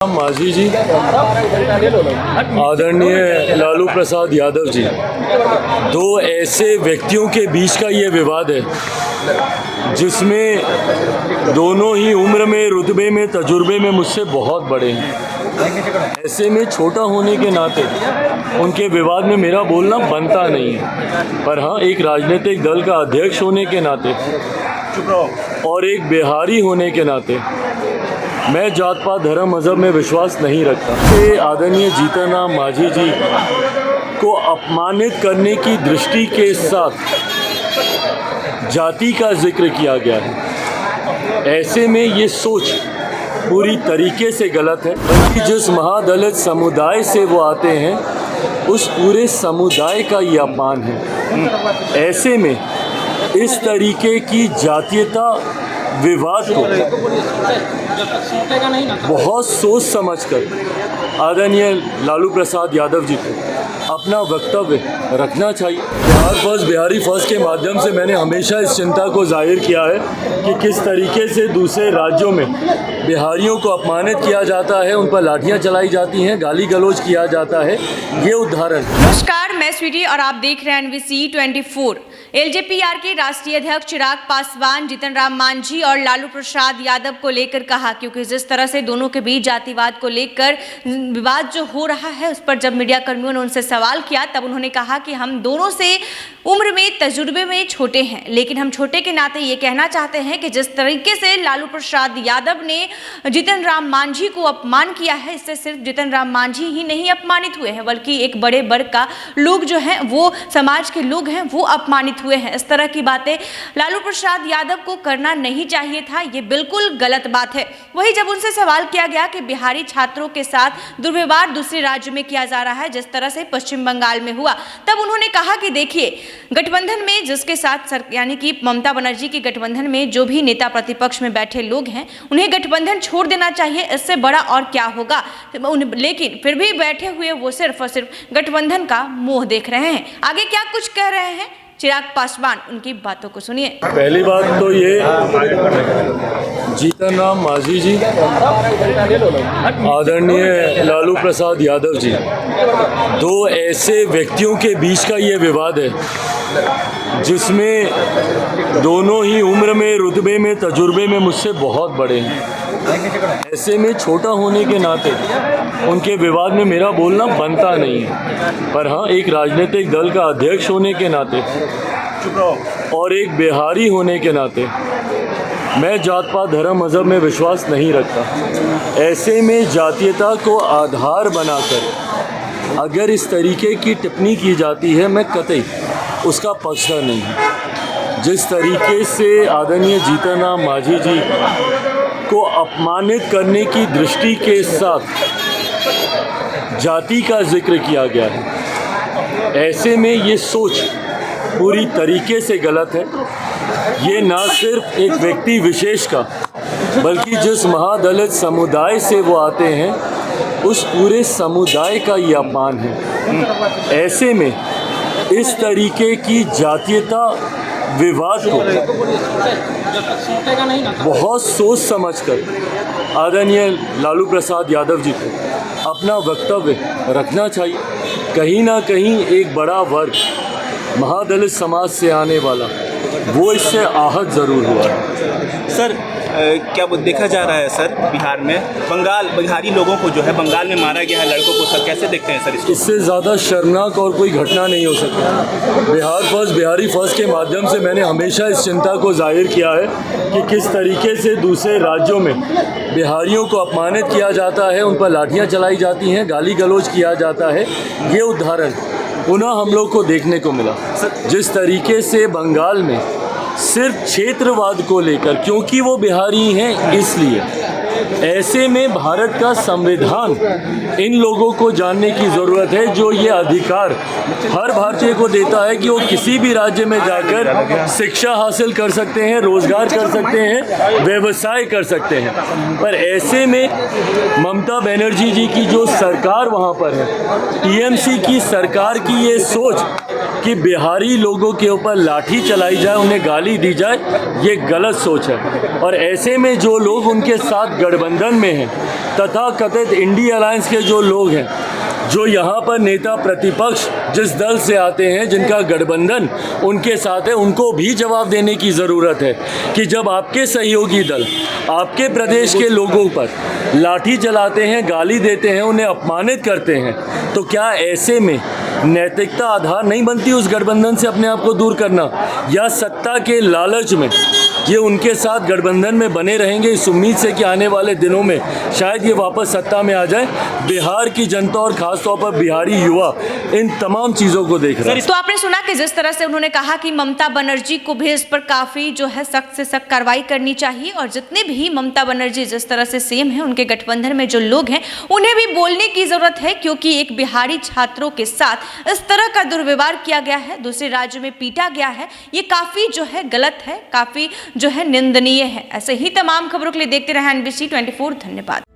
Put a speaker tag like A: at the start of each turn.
A: माझी जी, आदरणीय लालू प्रसाद यादव जी, दो ऐसे व्यक्तियों के बीच का ये विवाद है जिसमें दोनों ही उम्र में, रुतबे में, तजुर्बे में मुझसे बहुत बड़े हैं। ऐसे में छोटा होने के नाते उनके विवाद में मेरा बोलना बनता नहीं है, पर हाँ, एक राजनीतिक दल का अध्यक्ष होने के नाते और एक बिहारी होने के नाते मैं जात पात धर्म मज़हब में विश्वास नहीं रखता। आदरणीय जीतन राम मांझी जी को अपमानित करने की दृष्टि के साथ जाति का जिक्र किया गया है। ऐसे में ये सोच पूरी तरीके से गलत है, बल्कि जिस महादलित समुदाय से वो आते हैं उस पूरे समुदाय का ये अपमान है। ऐसे में इस तरीके की जातीयता विवाद को बहुत सोच समझकर आदरणीय लालू प्रसाद यादव जी को अपना वक्तव्य रखना चाहिए। बिहार फर्स्ट, बिहारी फर्स्ट के माध्यम से मैंने हमेशा इस चिंता को जाहिर किया है कि किस तरीके से दूसरे राज्यों में बिहारियों को अपमानित किया जाता है, उन पर लाठियां चलाई जाती हैं, गाली गलौज किया जाता है। ये उदाहरण।
B: नमस्कार, मैं स्वीटी और आप देख रहे हैं NVC 24। एलजेपीआर के राष्ट्रीय अध्यक्ष चिराग पासवान जीतन राम मांझी और लालू प्रसाद यादव को लेकर कहा, क्योंकि जिस तरह से दोनों के बीच जातिवाद को लेकर विवाद जो हो रहा है उस पर जब मीडिया कर्मियों ने उनसे सवाल किया तब उन्होंने कहा कि हम दोनों से उम्र में, तजुर्बे में छोटे हैं, लेकिन हम छोटे के नाते ये कहना चाहते हैं कि जिस तरीके से लालू प्रसाद यादव ने जीतन राम मांझी को अपमान किया है, इससे सिर्फ जीतन राम मांझी ही नहीं अपमानित हुए हैं, बल्कि एक बड़े वर्ग का लोग जो हैं, वो समाज के लोग हैं, वो अपमानित हुए हैं। इस तरह की बातें लालू प्रसाद यादव को करना नहीं चाहिए था, ये बिल्कुल गलत बात है। वहीं जब उनसे सवाल किया गया कि बिहारी छात्रों के साथ दुर्व्यवहार दूसरे राज्य में किया जा रहा है जिस तरह से पश्चिम बंगाल में हुआ, तब उन्होंने कहा कि देखिए, गठबंधन में जिसके साथ यानी कि ममता बनर्जी की गठबंधन में जो भी नेता प्रतिपक्ष में बैठे लोग हैं उन्हें गठबंधन छोड़ देना चाहिए, इससे बड़ा और क्या होगा। लेकिन फिर भी बैठे हुए वो सिर्फ और सिर्फ गठबंधन का मोह देख रहे हैं। आगे क्या कुछ कह रहे हैं चिराग पासवान, उनकी बातों को सुनिए।
A: पहली बात तो ये, जीतन राम मांझी जी, आदरणीय लालू प्रसाद यादव जी, दो ऐसे व्यक्तियों के बीच का ये विवाद है जिसमें दोनों ही उम्र में, रुतबे में, तजुर्बे में मुझसे बहुत बड़े हैं। ऐसे में छोटा होने के नाते उनके विवाद में मेरा बोलना बनता नहीं है, पर हाँ, एक राजनीतिक दल का अध्यक्ष होने के नाते और एक बिहारी होने के नाते मैं जात पात धर्म मज़हब में विश्वास नहीं रखता। ऐसे में जातीयता को आधार बनाकर अगर इस तरीके की टिप्पणी की जाती है, मैं कतई उसका पक्षधर नहीं हूँ। जिस तरीके से आदरणीय जीतन राम मांझी जी को अपमानित करने की दृष्टि के साथ जाति का जिक्र किया गया है, ऐसे में ये सोच पूरी तरीके से गलत है। ये ना सिर्फ एक व्यक्ति विशेष का, बल्कि जिस महादलित समुदाय से वो आते हैं उस पूरे समुदाय का ये अपमान है। ऐसे में इस तरीके की जातीयता विवाद को बहुत सोच समझकर आदरणीय लालू प्रसाद यादव जी को अपना वक्तव्य रखना चाहिए। कहीं ना कहीं एक बड़ा वर्ग, महादलित समाज से आने वाला, वो इससे आहत ज़रूर हुआ है।
C: सर, क्या वो देखा जा रहा है सर, बिहार में बिहारी लोगों को जो है बंगाल में मारा गया है, लड़कों को, सर कैसे देखते हैं सर इसको?
A: इससे ज़्यादा शर्मनाक और कोई घटना नहीं हो सकती। बिहार फर्स्ट, बिहारी फर्स्ट के माध्यम से मैंने हमेशा इस चिंता को जाहिर किया है कि किस तरीके से दूसरे राज्यों में बिहारियों को अपमानित किया जाता है, उन पर लाठियाँ चलाई जाती हैं, गाली गलौज किया जाता है। ये उदाहरण पुनः हम लोग को देखने को मिला। जिस तरीके से बंगाल में सिर्फ क्षेत्रवाद को लेकर, क्योंकि वो बिहारी हैं इसलिए, ऐसे में भारत का संविधान इन लोगों को जानने की ज़रूरत है, जो ये अधिकार हर भारतीय को देता है कि वो किसी भी राज्य में जाकर शिक्षा हासिल कर सकते हैं, रोज़गार कर सकते हैं, व्यवसाय कर सकते हैं। पर ऐसे में ममता बनर्जी जी की जो सरकार वहाँ पर है, टीएमसी की सरकार की ये सोच कि बिहारी लोगों के ऊपर लाठी चलाई जाए, उन्हें गाली दी जाए, ये गलत सोच है। और ऐसे में जो लोग उनके साथ गठबंधन में हैं, तथा कथित इंडिया अलायंस के जो लोग हैं, जो यहाँ पर नेता प्रतिपक्ष जिस दल से आते हैं, जिनका गठबंधन उनके साथ है, उनको भी जवाब देने की ज़रूरत है कि जब आपके सहयोगी दल आपके प्रदेश के लोगों पर लाठी चलाते हैं, गाली देते हैं, उन्हें अपमानित करते हैं, तो क्या ऐसे में नैतिकता आधार नहीं बनती उस गठबंधन से अपने आप को दूर करना? या सत्ता के लालच में ये उनके साथ गठबंधन में बने रहेंगे इस उम्मीद से कि आने वाले दिनों में शायद ये वापस सत्ता में आ जाए? बिहार की जनता और खासतौर पर बिहारी युवा इन तमाम चीज़ों को देख रहा है।
B: तो आपने सुना कि जिस तरह से उन्होंने कहा कि ममता बनर्जी को भी इस पर काफी जो है सख्त से सख्त कार्रवाई करनी चाहिए, और जितने भी ममता बनर्जी जिस तरह से सीएम है, उनके गठबंधन में जो लोग हैं उन्हें भी बोलने की जरूरत है, क्योंकि एक बिहारी छात्रों के साथ इस तरह का दुर्व्यवहार किया गया है, दूसरे राज्य में पीटा गया है, ये काफी जो है गलत है, काफी जो है निंदनीय है। ऐसे ही तमाम खबरों के लिए देखते रहें NBC 24। धन्यवाद।